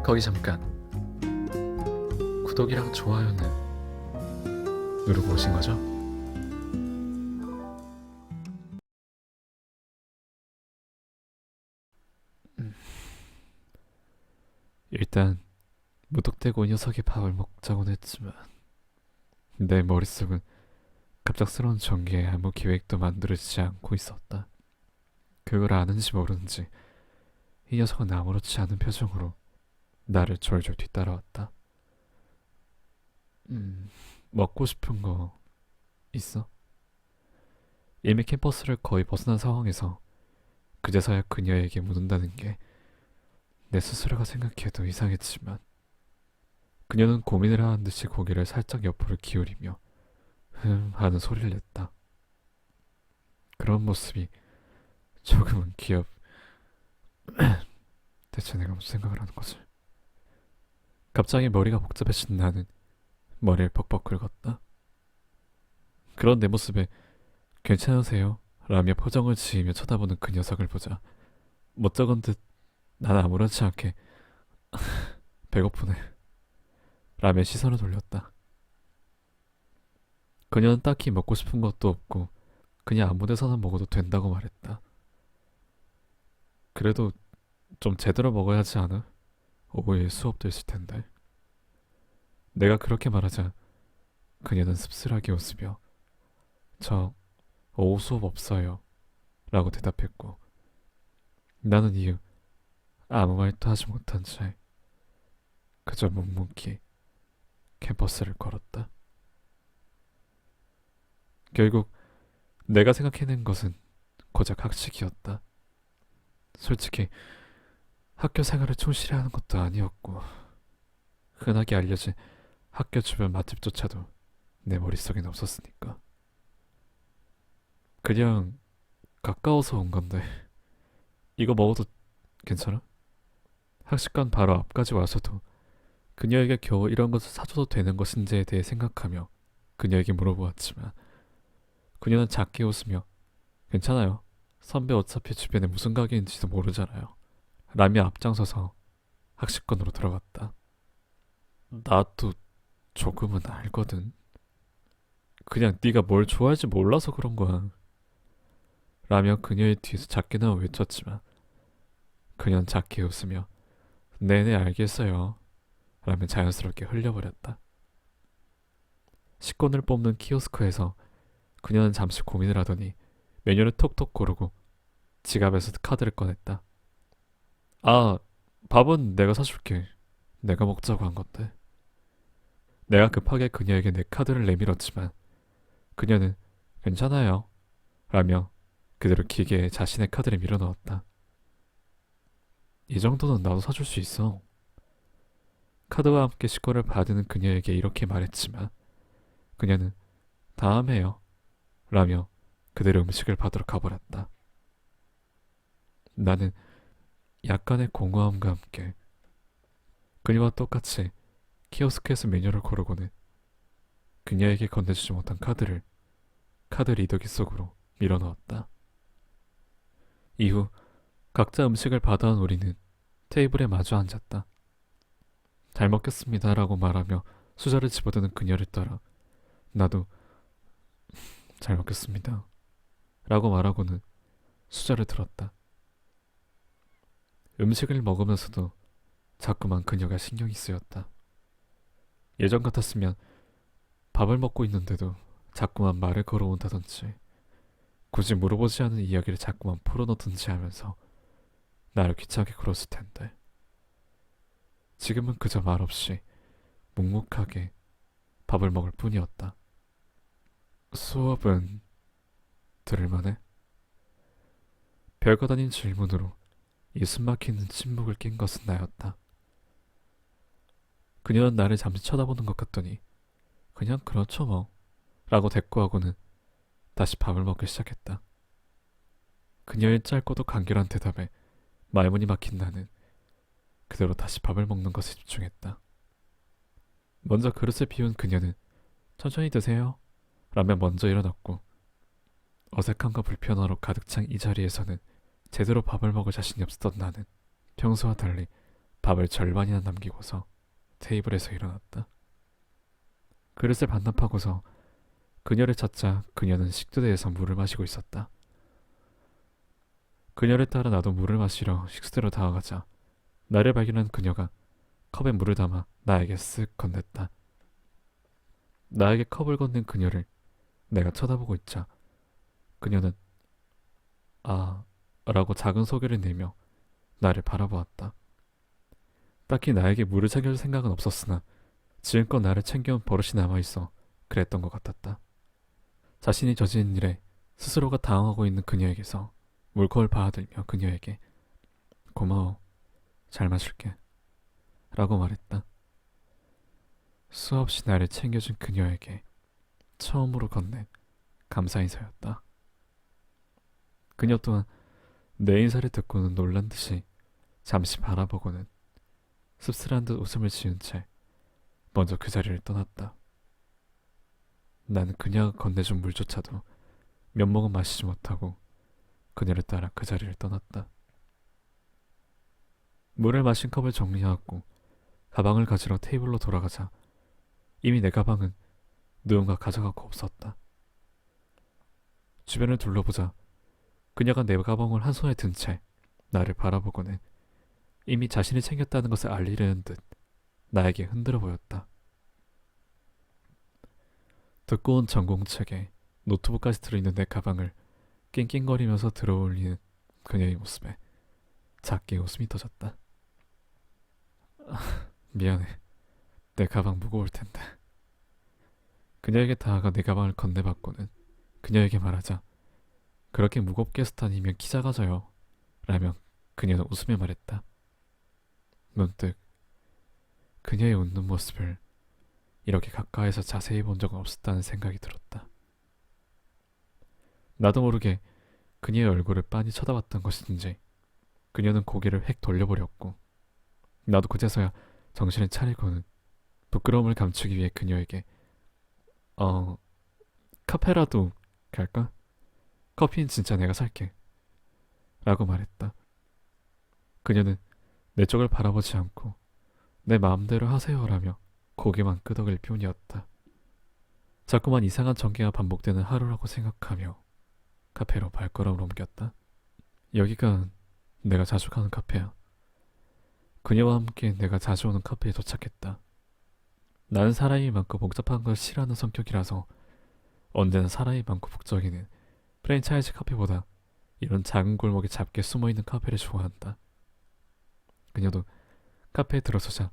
거기 잠깐. 구독이랑 좋아요는 누르고 오신 거죠? 일단 무턱대고 이 녀석이 밥을 먹자곤 했지만 내 머릿속은 갑작스러운 전개에 아무 계획도 만들어지지 않고 있었다. 그걸 아는지 모르는지 이 녀석은 아무렇지 않은 표정으로 나를 졸졸 뒤따라왔다. 먹고 싶은 거 있어? 이미 캠퍼스를 거의 벗어난 상황에서 그제서야 그녀에게 묻는다는 게 내 스스로가 생각해도 이상했지만 그녀는 고민을 하는 듯이 고개를 살짝 옆으로 기울이며 하는 소리를 냈다. 그런 모습이 조금은 대체 내가 무슨 생각을 하는 거지? 갑자기 머리가 복잡해진 나는 머리를 벅벅 긁었다. 그런 내 모습에 괜찮으세요? 라며 표정을 지으며 쳐다보는 그 녀석을 보자 멋쩍은 듯 난 아무렇지 않게 배고프네 라며 시선을 돌렸다. 그녀는 딱히 먹고 싶은 것도 없고 그냥 아무 데서나 먹어도 된다고 말했다. 그래도 좀 제대로 먹어야 하지 않아? 오후에 수업도 있을 텐데. 내가 그렇게 말하자 그녀는 씁쓸하게 웃으며 저 오후 수업 없어요 라고 대답했고 나는 이후 아무 말도 하지 못한 채 그저 묵묵히 캠퍼스를 걸었다. 결국 내가 생각해낸 것은 고작 학식이었다. 솔직히 학교 생활을 충실히 하는 것도 아니었고 흔하게 알려진 학교 주변 맛집조차도 내 머릿속엔 없었으니까. 그냥 가까워서 온 건데 이거 먹어도 괜찮아? 학식관 바로 앞까지 와서도 그녀에게 겨우 이런 것을 사줘도 되는 것인지에 대해 생각하며 그녀에게 물어보았지만 그녀는 작게 웃으며 괜찮아요. 선배 어차피 주변에 무슨 가게인지도 모르잖아요. 라며 앞장서서 학식권으로 들어갔다. 나도 조금은 알거든. 그냥 네가 뭘 좋아할지 몰라서 그런 거야. 라며 그녀의 뒤에서 작게나마 외쳤지만 그녀는 작게 웃으며 네네 알겠어요. 라며 자연스럽게 흘려버렸다. 식권을 뽑는 키오스크에서 그녀는 잠시 고민을 하더니 메뉴를 톡톡 고르고 지갑에서 카드를 꺼냈다. 아, 밥은 내가 사줄게. 내가 먹자고 한 건데. 내가 급하게 그녀에게 내 카드를 내밀었지만 그녀는 괜찮아요. 라며 그대로 기계에 자신의 카드를 밀어넣었다. 이 정도는 나도 사줄 수 있어. 카드와 함께 식권을 받는 그녀에게 이렇게 말했지만 그녀는 다음에요. 라며 그대로 음식을 받으러 가버렸다. 나는 약간의 공허함과 함께 그녀와 똑같이 키오스크에서 메뉴를 고르고는 그녀에게 건네주지 못한 카드 리더기 속으로 밀어넣었다. 이후 각자 음식을 받아온 우리는 테이블에 마주 앉았다. 잘 먹겠습니다 라고 말하며 수저를 집어드는 그녀를 따라 나도 잘 먹겠습니다 라고 말하고는 수저를 들었다. 음식을 먹으면서도 자꾸만 그녀가 신경이 쓰였다. 예전 같았으면 밥을 먹고 있는데도 자꾸만 말을 걸어온다든지 굳이 물어보지 않은 이야기를 자꾸만 풀어놓든지 하면서 나를 귀찮게 굴었을 텐데 지금은 그저 말없이 묵묵하게 밥을 먹을 뿐이었다. 수업은 들을만해? 별것 아닌 질문으로 이 숨막히는 침묵을 낀 것은 나였다. 그녀는 나를 잠시 쳐다보는 것 같더니 그냥 그렇죠 뭐 라고 대꾸하고는 다시 밥을 먹기 시작했다. 그녀의 짧고도 간결한 대답에 말문이 막힌 나는 그대로 다시 밥을 먹는 것에 집중했다. 먼저 그릇을 비운 그녀는 천천히 드세요 라며 먼저 일어났고 어색함과 불편함으로 가득 찬 이 자리에서는 제대로 밥을 먹을 자신이 없었던 나는 평소와 달리 밥을 절반이나 남기고서 테이블에서 일어났다. 그릇을 반납하고서 그녀를 찾자 그녀는 식도대에서 물을 마시고 있었다. 그녀를 따라 나도 물을 마시러 식수대로 다가가자 나를 발견한 그녀가 컵에 물을 담아 나에게 쓱 건넸다. 나에게 컵을 건넨 그녀를 내가 쳐다보고 있자 그녀는 아 라고 작은 소리를 내며 나를 바라보았다. 딱히 나에게 물을 챙겨줄 생각은 없었으나 지금껏 나를 챙겨온 버릇이 남아있어 그랬던 것 같았다. 자신이 저지른 일에 스스로가 당황하고 있는 그녀에게서 물컵을 받아들며 그녀에게 고마워, 잘 마실게 라고 말했다. 수없이 나를 챙겨준 그녀에게 처음으로 건넨 감사 인사였다. 그녀 또한 내 인사를 듣고는 놀란 듯이 잠시 바라보고는 씁쓸한 듯 웃음을 지은 채 먼저 그 자리를 떠났다. 나는 그녀가 건네준 물조차도 몇 모금 마시지 못하고 그녀를 따라 그 자리를 떠났다. 물을 마신 컵을 정리하고 가방을 가지러 테이블로 돌아가자 이미 내 가방은 누군가 가져가고 없었다. 주변을 둘러보자 그녀가 내 가방을 한 손에 든 채 나를 바라보고는 이미 자신이 챙겼다는 것을 알리려는 듯 나에게 흔들어 보였다. 두꺼운 전공책에 노트북까지 들어있는 내 가방을 낑낑거리면서 들어올리는 그녀의 모습에 작게 웃음이 터졌다. 미안해. 내 가방 무거울 텐데. 그녀에게 다가가 내 가방을 건네받고는 그녀에게 말하자 그렇게 무겁게 해서 다니면 키 작아져요 라며 그녀는 웃으며 말했다. 문득 그녀의 웃는 모습을 이렇게 가까이서 자세히 본 적은 없었다는 생각이 들었다. 나도 모르게 그녀의 얼굴을 빤히 쳐다봤던 것인지 그녀는 고개를 획 돌려버렸고 나도 그제서야 정신을 차리고는 부끄러움을 감추기 위해 그녀에게 카페라도 갈까? 커피는 진짜 내가 살게 라고 말했다. 그녀는 내 쪽을 바라보지 않고 내 마음대로 하세요라며 고개만 끄덕일 뿐이었다. 자꾸만 이상한 전개가 반복되는 하루라고 생각하며 카페로 발걸음을 옮겼다. 여기가 내가 자주 가는 카페야. 그녀와 함께 내가 자주 오는 카페에 도착했다. 나는 사람이 많고 복잡한 걸 싫어하는 성격이라서 언제나 사람이 많고 북적이는 프랜차이즈 카페보다 이런 작은 골목에 작게 숨어있는 카페를 좋아한다. 그녀도 카페에 들어서자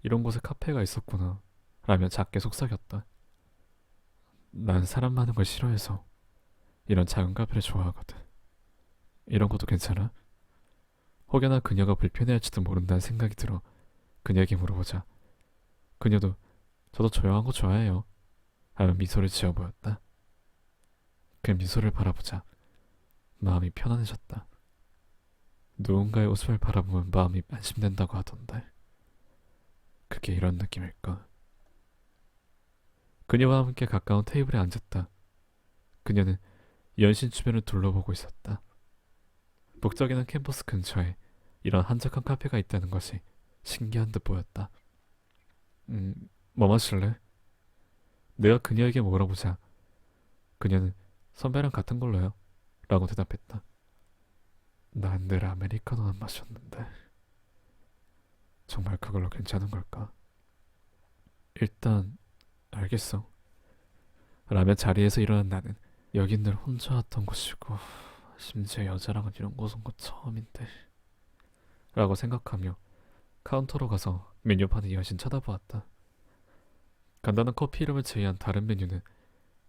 이런 곳에 카페가 있었구나 라며 작게 속삭였다. 난 사람 많은 걸 싫어해서 이런 작은 카페를 좋아하거든. 이런 것도 괜찮아? 혹여나 그녀가 불편해할지도 모른다는 생각이 들어 그녀에게 물어보자 그녀도 저도 조용한 거 좋아해요 하며 미소를 지어 보였다. 그 미소를 바라보자 마음이 편안해졌다. 누군가의 웃음을 바라보면 마음이 안심된다고 하던데 그게 이런 느낌일까? 그녀와 함께 가까운 테이블에 앉았다. 그녀는 연신 주변을 둘러보고 있었다. 북적이는 캠퍼스 근처에 이런 한적한 카페가 있다는 것이 신기한 듯 보였다. 뭐 마실래? 내가 그녀에게 물어보자 그녀는 선배랑 같은 걸로요 라고 대답했다. 난 늘 아메리카노만 마셨는데 정말 그걸로 괜찮은 걸까? 일단 알겠어 라며 자리에서 일어난 나는 여긴 늘 혼자 왔던 곳이고 심지어 여자랑은 이런 곳 온 거 처음인데 라고 생각하며 카운터로 가서 메뉴판을 여신 쳐다보았다. 간단한 커피 이름을 제외한 다른 메뉴는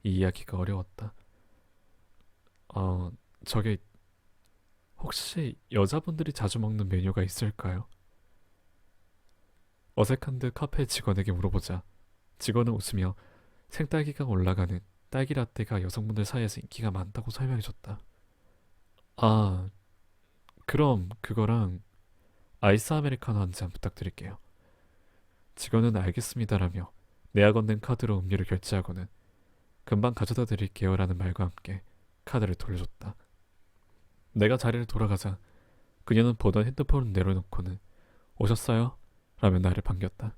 이해하기가 어려웠다. 저게 혹시 여자분들이 자주 먹는 메뉴가 있을까요? 어색한 듯 카페 직원에게 물어보자 직원은 웃으며 생딸기가 올라가는 딸기 라떼가 여성분들 사이에서 인기가 많다고 설명해줬다. 그럼 그거랑 아이스 아메리카노 한 잔 부탁드릴게요. 직원은 알겠습니다라며 내가 건넨 카드로 음료를 결제하고는 금방 가져다 드릴게요 라는 말과 함께 카드를 돌려줬다. 내가 자리를 돌아가자 그녀는 보던 핸드폰을 내려놓고는 오셨어요? 라며 나를 반겼다.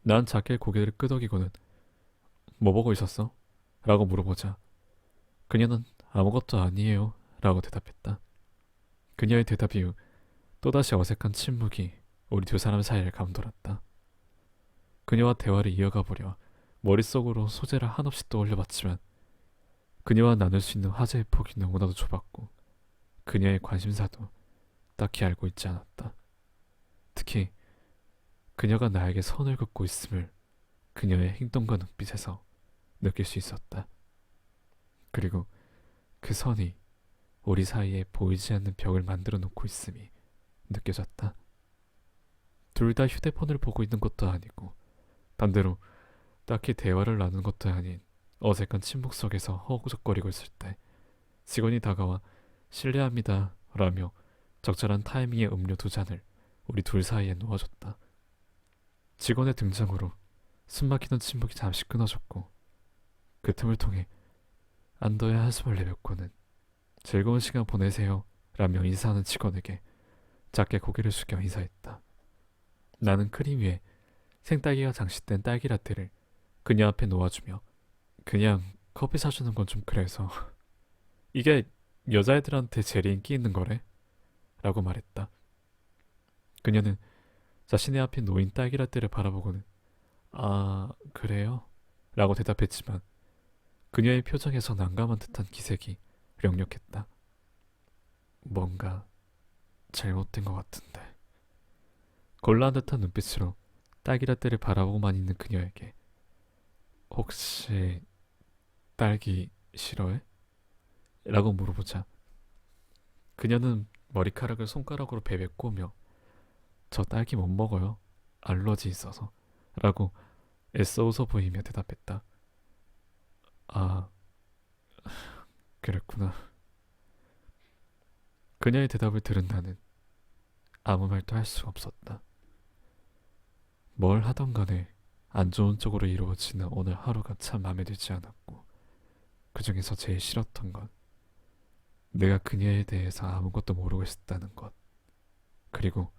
난 작게 고개를 끄덕이고는 뭐 보고 있었어? 라고 물어보자 그녀는 아무것도 아니에요 라고 대답했다. 그녀의 대답 이후 또다시 어색한 침묵이 우리 두 사람 사이를 감돌았다. 그녀와 대화를 이어가 보려 머릿속으로 소재를 한없이 떠올려봤지만 그녀와 나눌 수 있는 화제의 폭이 너무나도 좁았고 그녀의 관심사도 딱히 알고 있지 않았다. 특히 그녀가 나에게 선을 긋고 있음을 그녀의 행동과 눈빛에서 느낄 수 있었다. 그리고 그 선이 우리 사이에 보이지 않는 벽을 만들어 놓고 있음이 느껴졌다. 둘 다 휴대폰을 보고 있는 것도 아니고 반대로 딱히 대화를 나눈 것도 아닌 어색한 침묵 속에서 허우적거리고 있을 때 직원이 다가와 실례합니다 라며 적절한 타이밍의 음료 두 잔을 우리 둘 사이에 놓아줬다. 직원의 등장으로 숨막히던 침묵이 잠시 끊어졌고 그 틈을 통해 안도의 한숨을 내뱉고는 즐거운 시간 보내세요 라며 인사하는 직원에게 작게 고개를 숙여 인사했다. 나는 크림 위에 생딸기가 장식된 딸기 라떼를 그녀 앞에 놓아주며 그냥 커피 사주는 건 좀 그래서 이게 여자애들한테 제일 인기 있는 거래? 라고 말했다. 그녀는 자신의 앞에 놓인 딸기 라떼를 바라보고는 아, 그래요? 라고 대답했지만 그녀의 표정에서 난감한 듯한 기색이 역력했다. 뭔가 잘못된 것 같은데. 곤란한 듯한 눈빛으로 딸기 라떼를 바라보고만 있는 그녀에게 혹시 딸기 싫어해? 라고 물어보자 그녀는 머리카락을 손가락으로 베베 꼬며 저 딸기 못 먹어요. 알러지 있어서 라고 애써 웃어 보이며 대답했다. 아, 그랬구나. 그녀의 대답을 들은 나는 아무 말도 할 수가 없었다. 뭘 하던 간에 안 좋은 쪽으로 이루어지는 오늘 하루가 참 마음에 들지 않았고 그 중에서 제일 싫었던 건 내가 그녀에 대해서 아무것도 모르고 있었다는 것 그리고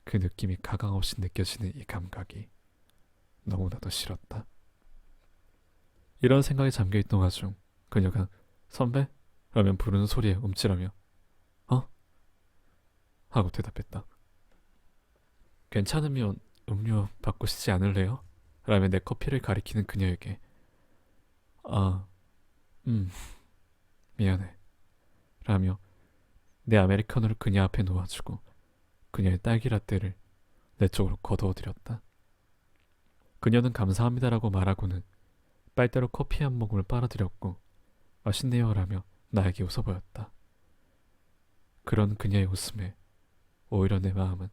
그 느낌이 가감없이 느껴지는 이 감각이 너무나도 싫었다. 이런 생각에 잠겨있던 와중 그녀가 선배? 라면 부르는 소리에 움찔하며 어? 하고 대답했다. 괜찮으면 음료 바꾸시지 않을래요? 라며 내 커피를 가리키는 그녀에게 아, 미안해 라며 내 아메리카노를 그녀 앞에 놓아주고 그녀의 딸기 라떼를 내 쪽으로 거두어들였다. 그녀는 감사합니다라고 말하고는 빨대로 커피 한 모금을 빨아들였고 맛있네요 라며 나에게 웃어 보였다. 그런 그녀의 웃음에 오히려 내 마음은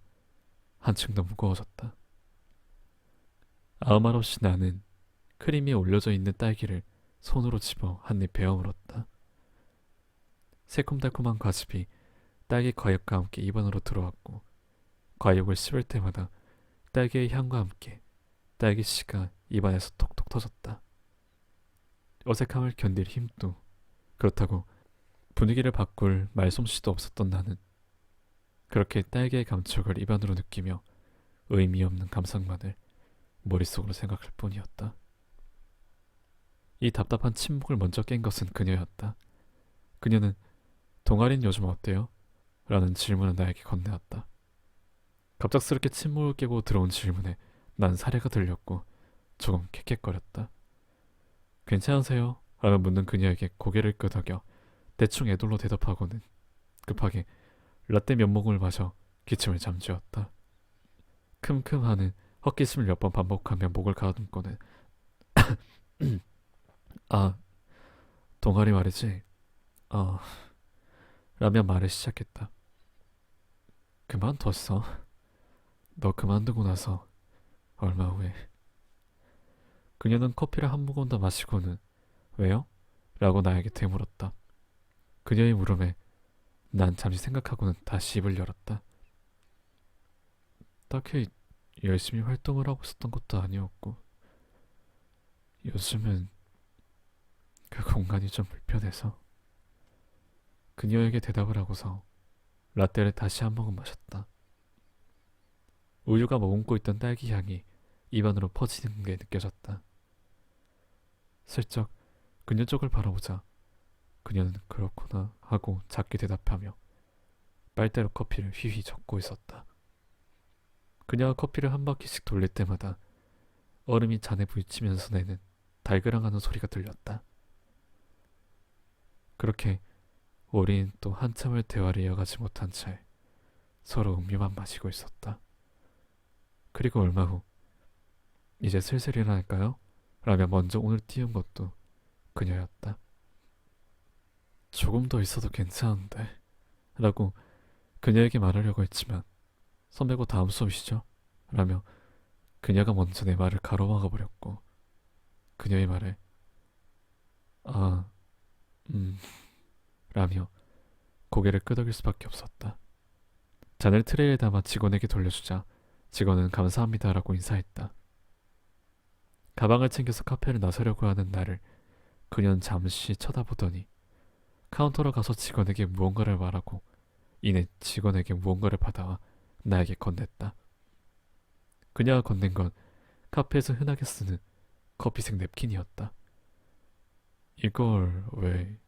한층 더 무거워졌다. 아무 말 없이 나는 크림이 올려져 있는 딸기를 손으로 집어 한 입 베어 물었다. 새콤달콤한 과즙이 딸기 과육과 함께 입안으로 들어왔고 과육을 씹을 때마다 딸기의 향과 함께 딸기 씨가 입안에서 톡톡 터졌다. 어색함을 견딜 힘도 그렇다고 분위기를 바꿀 말솜씨도 없었던 나는 그렇게 딸기의 감촉을 입안으로 느끼며 의미 없는 감상만을 머릿속으로 생각할 뿐이었다. 이 답답한 침묵을 먼저 깬 것은 그녀였다. 그녀는 동아리는 요즘 어때요? 라는 질문을 나에게 건네왔다. 갑작스럽게 침묵을 깨고 들어온 질문에 난 사례가 들렸고 조금 캑캑거렸다. 괜찮으세요? 라며 묻는 그녀에게 고개를 끄덕여 대충 애돌로 대답하고는 급하게 라떼 몇 모금을 마셔 기침을 잠재웠다. 큼큼하는 헛기침을 몇 번 반복하며 목을 가다듬고는 아, 동아리 말이지? 라며 말을 시작했다. 그만뒀어. 너 그만두고 나서 얼마 후에 그녀는 커피를 한 모금 더 마시고는 왜요? 라고 나에게 되물었다. 그녀의 물음에 난 잠시 생각하고는 다시 입을 열었다. 딱히 열심히 활동을 하고 있었던 것도 아니었고 요즘은 그 공간이 좀 불편해서 그녀에게 대답을 하고서 라떼를 다시 한 모금 마셨다. 우유가 머금고 있던 딸기 향이 입안으로 퍼지는 게 느껴졌다. 슬쩍 그녀 쪽을 바라보자 그녀는 그렇구나 하고 작게 대답하며 빨대로 커피를 휘휘 젓고 있었다. 그녀가 커피를 한 바퀴씩 돌릴 때마다 얼음이 잔에 부딪히면서 내는 달그랑하는 소리가 들렸다. 그렇게 우린 또 한참을 대화를 이어가지 못한 채 서로 음료만 마시고 있었다. 그리고 얼마 후 이제 슬슬 일어날까요? 라며 먼저 오늘 띄운 것도 그녀였다. 조금 더 있어도 괜찮은데 라고 그녀에게 말하려고 했지만 선배고 다음 수업이시죠? 라며 그녀가 먼저 내 말을 가로막아 버렸고 그녀의 말에 아, 라며 고개를 끄덕일 수밖에 없었다. 잔을 트레이에 담아 직원에게 돌려주자 직원은 감사합니다라고 인사했다. 가방을 챙겨서 카페를 나서려고 하는 나를 그녀는 잠시 쳐다보더니 카운터로 가서 직원에게 무언가를 말하고 이내 직원에게 무언가를 받아와 나에게 건넸다. 그녀가 건넨 건 카페에서 흔하게 쓰는 커피색 냅킨이었다. 이걸 왜?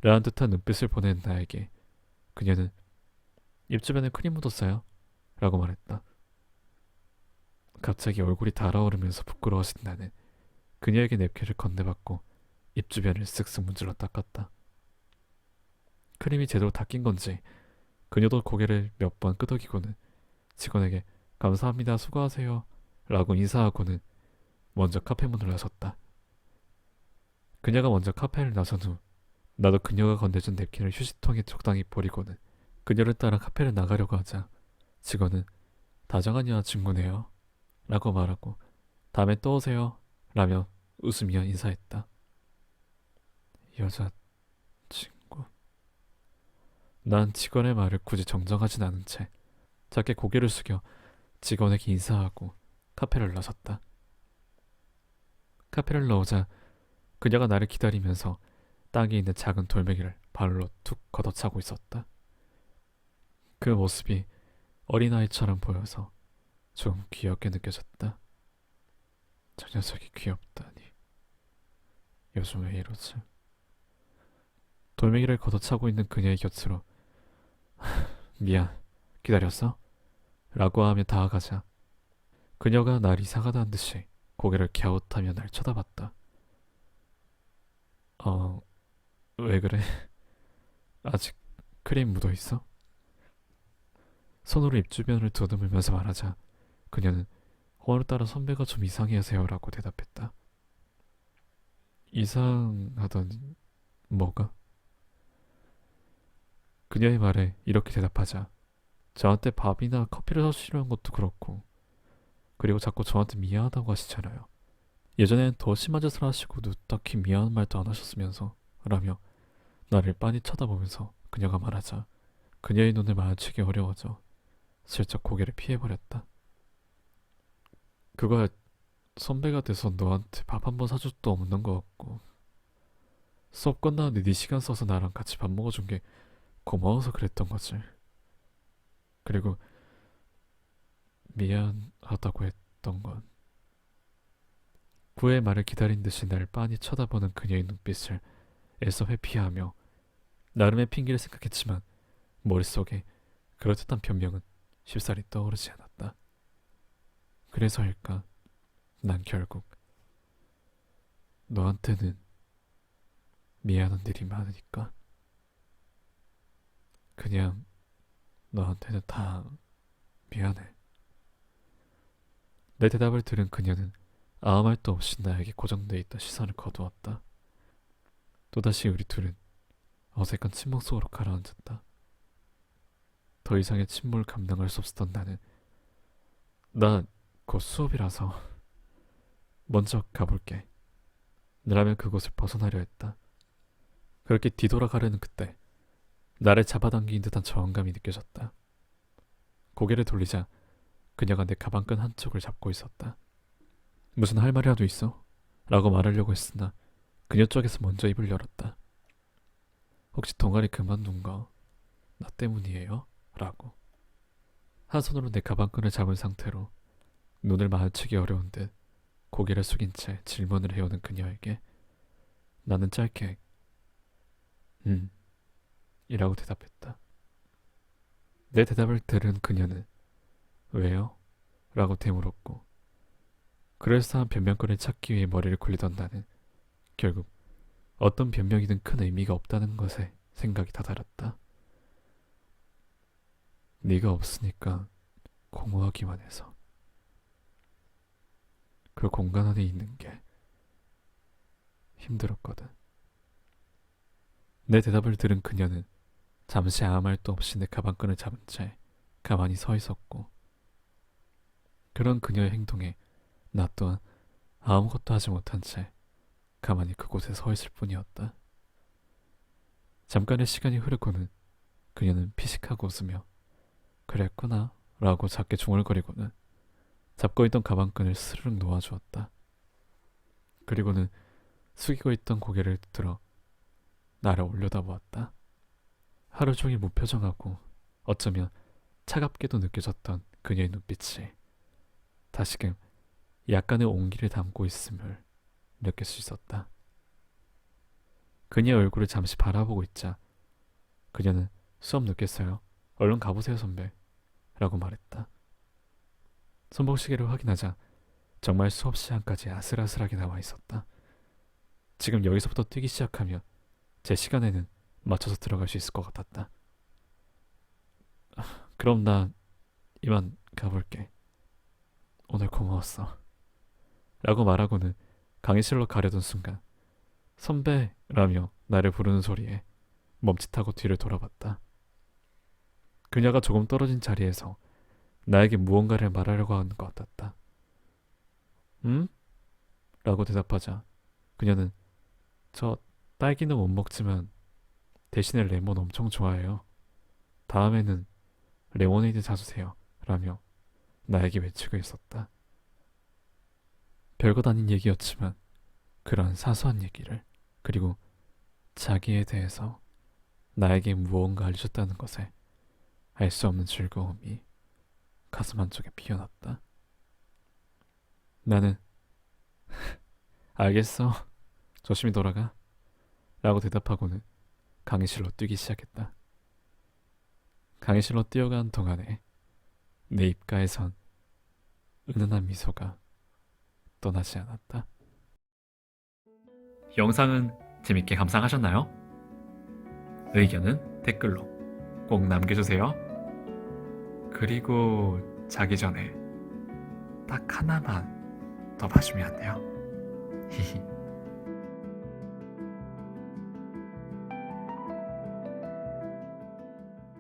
라는 듯한 눈빛을 보낸 나에게 그녀는 입 주변에 크림 묻었어요? 라고 말했다. 갑자기 얼굴이 달아오르면서 부끄러워진 나는 그녀에게 냅킨을 건네받고 입 주변을 쓱쓱 문질러 닦았다. 크림이 제대로 닦인 건지 그녀도 고개를 몇 번 끄덕이고는 직원에게 감사합니다 수고하세요 라고 인사하고는 먼저 카페 문을 나섰다. 그녀가 먼저 카페를 나선 후 나도 그녀가 건네준 냅킨을 휴지통에 적당히 버리고는 그녀를 따라 카페를 나가려고 하자 직원은 다정한 여자친구네요 라고 말하고 다음에 또 오세요 라며 웃으며 인사했다. 여자친구? 난 직원의 말을 굳이 정정하진 않은 채 작게 고개를 숙여 직원에게 인사하고 카페를 나섰다. 카페를 나오자 그녀가 나를 기다리면서 땅에 있는 작은 돌멩이를 발로 툭 걷어차고 있었다. 그 모습이 어린아이처럼 보여서 좀 귀엽게 느껴졌다. 저 녀석이 귀엽다니. 요즘 왜 이러지? 돌멩이를 걷어차고 있는 그녀의 곁으로 미안, 기다렸어? 라고 하며 다가가자 그녀가 날 이상하다는 듯이 고개를 갸웃하며 날 쳐다봤다. 왜 그래? 아직 크림 묻어있어? 손으로 입 주변을 더듬으면서 말하자 그녀는 오늘따라 선배가 좀 이상해하세요 라고 대답했다. 이상하더니 뭐가? 그녀의 말에 이렇게 대답하자 저한테 밥이나 커피를 사주시려는 것도 그렇고 그리고 자꾸 저한테 미안하다고 하시잖아요. 예전엔 더 심한 짓을 하시고도 딱히 미안한 말도 안 하셨으면서 라며 나를 빤히 쳐다보면서 그녀가 말하자 그녀의 눈을 마주치기 어려워져 슬쩍 고개를 피해버렸다. 그거야 선배가 돼서 너한테 밥 한 번 사줄 수도 없는 것 같고 수업 끝나는데 네 시간 써서 나랑 같이 밥 먹어준 게 고마워서 그랬던 거지. 그리고 미안하다고 했던 건 구의 말을 기다린 듯이 나를 빤히 쳐다보는 그녀의 눈빛을 애써 회피하며 나름의 핑계를 생각했지만 머릿속에 그럴듯한 변명은 쉽사리 떠오르지 않았다. 그래서일까 난 결국 너한테는 미안한 일이 많으니까 그냥 너한테는 다 미안해. 내 대답을 들은 그녀는 아무 말도 없이 나에게 고정돼 있던 시선을 거두었다. 또다시 우리 둘은 어색한 침묵 속으로 가라앉았다. 더 이상의 침묵을 감당할 수 없었던 나는 나 곧 수업이라서 먼저 가볼게 라며 그곳을 벗어나려 했다. 그렇게 뒤돌아가려는 그때 나를 잡아당긴 듯한 저항감이 느껴졌다. 고개를 돌리자 그녀가 내 가방끈 한쪽을 잡고 있었다. 무슨 할 말이라도 있어? 라고 말하려고 했으나 그녀 쪽에서 먼저 입을 열었다. 혹시 동아리 그만둔 거 나 때문이에요? 라고. 한 손으로 내 가방끈을 잡은 상태로 눈을 마주치기 어려운 듯 고개를 숙인 채 질문을 해오는 그녀에게 나는 짧게 이라고 대답했다. 내 대답을 들은 그녀는 왜요? 라고 되물었고 그럴싸한 변명거리를 찾기 위해 머리를 굴리던 나는 결국 어떤 변명이든 큰 의미가 없다는 것에 생각이 다다랐다. 네가 없으니까 공허하기만 해서. 그 공간 안에 있는 게 힘들었거든. 내 대답을 들은 그녀는 잠시 아무 말도 없이 내 가방끈을 잡은 채 가만히 서 있었고 그런 그녀의 행동에 나 또한 아무것도 하지 못한 채 가만히 그곳에 서 있을 뿐이었다. 잠깐의 시간이 흐르고는 그녀는 피식하고 웃으며 그랬구나 라고 작게 중얼거리고는 잡고 있던 가방끈을 스르륵 놓아주었다. 그리고는 숙이고 있던 고개를 들어 나를 올려다보았다. 하루 종일 무표정하고 어쩌면 차갑게도 느껴졌던 그녀의 눈빛이 다시금 약간의 온기를 담고 있음을 느낄 수 있었다. 그녀의 얼굴을 잠시 바라보고 있자 그녀는 수업 늦겠어요. 얼른 가보세요 선배 라고 말했다. 손목시계를 확인하자 정말 수업 시간까지 아슬아슬하게 남아 있었다. 지금 여기서부터 뛰기 시작하면 제 시간에는 맞춰서 들어갈 수 있을 것 같았다. 그럼 나 이만 가볼게. 오늘 고마웠어. 라고 말하고는 강의실로 가려던 순간 선배라며 나를 부르는 소리에 멈칫하고 뒤를 돌아봤다. 그녀가 조금 떨어진 자리에서 나에게 무언가를 말하려고 하는 것 같았다. 응? 라고 대답하자 그녀는 저 딸기는 못 먹지만 대신에 레몬 엄청 좋아해요. 다음에는 레모네이드 사주세요. 라며 나에게 외치고 있었다. 별것 아닌 얘기였지만 그런 사소한 얘기를 그리고 자기에 대해서 나에게 무언가 알려줬다는 것에 알 수 없는 즐거움이 가슴 한쪽에 피어났다. 나는 알겠어. 조심히 돌아가. 라고 대답하고는 강의실로 뛰기 시작했다. 강의실로 뛰어간 동안에 내 입가에선 은은한 미소가 떠나지 않았다. 영상은 재밌게 감상하셨나요? 의견은 댓글로 꼭 남겨주세요. 그리고 자기 전에 딱 하나만 더 봐주면 안 돼요? 히히.